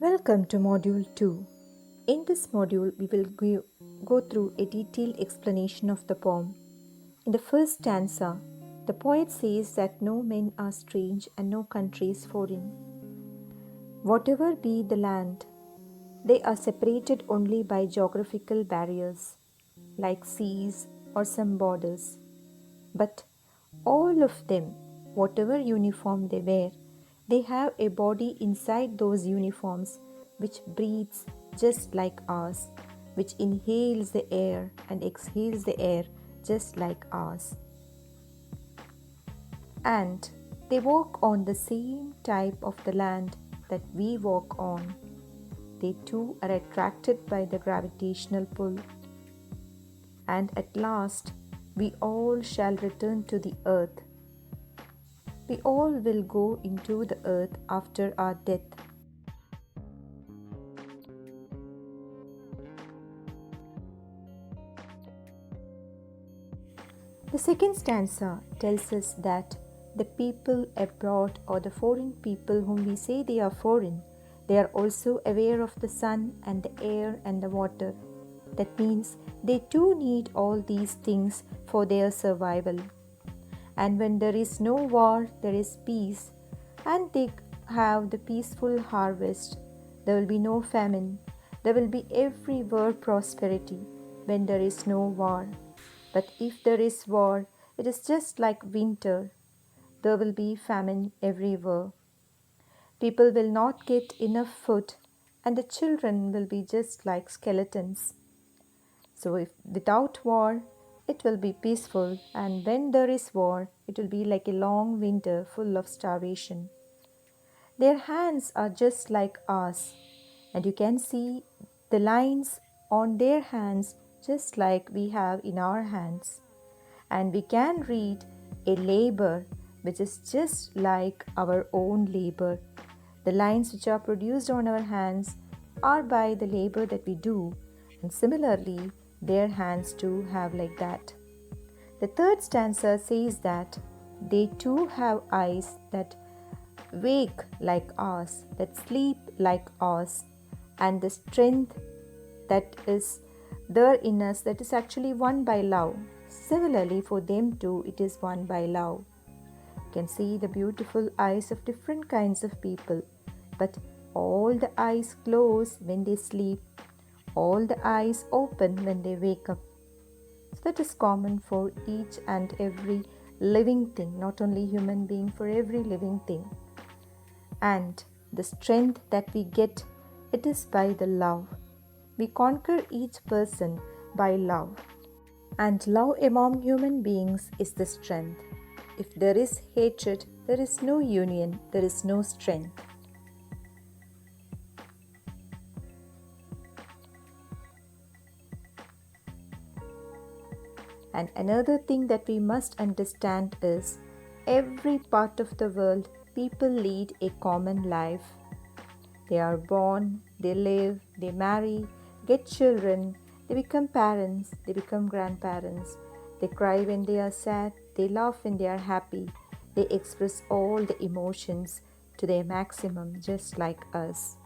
Welcome to Module 2. In this module, we will go through a detailed explanation of the poem. In the first stanza, the poet says that no men are strange and no country is foreign. Whatever be the land, they are separated only by geographical barriers, like seas or some borders. But all of them, whatever uniform they wear, they have a body inside those uniforms which breathes just like ours, which inhales the air and exhales the air just like ours. And they walk on the same type of the land that we walk on. They too are attracted by the gravitational pull. And at last, we all shall return to the earth. We all will go into the earth after our death. The second stanza tells us that the people abroad or the foreign people whom we say they are foreign, they are also aware of the sun and the air and the water. That means they too need all these things for their survival. And when there is no war, there is peace, and they have the peaceful harvest. There will be no famine. There will be everywhere prosperity when there is no war. But if there is war, it is just like winter. There will be famine everywhere. People will not get enough food, and the children will be just like skeletons. So, if without war, it will be peaceful, and when there is war, it will be like a long winter full of starvation. Their hands are just like ours, and you can see the lines on their hands just like we have in our hands. And we can read a labor which is just like our own labor. The lines which are produced on our hands are by the labor that we do, and similarly, their hands too have like that. The third stanza says that they too have eyes that wake like ours, that sleep like ours, and the strength that is there in us that is actually won by love. Similarly, for them too, it is won by love. You can see the beautiful eyes of different kinds of people, but all the eyes close when they sleep, all the eyes open when they wake up. So that is common for each and every living thing, not only human being, for every living thing. And the strength that we get, it is by the love. We conquer each person by love. And love among human beings is the strength. If there is hatred, there is no union, there is no strength. And another thing that we must understand is every part of the world, people lead a common life. They are born, they live, they marry, get children, they become parents, they become grandparents. They cry when they are sad, they laugh when they are happy. They express all the emotions to their maximum, just like us.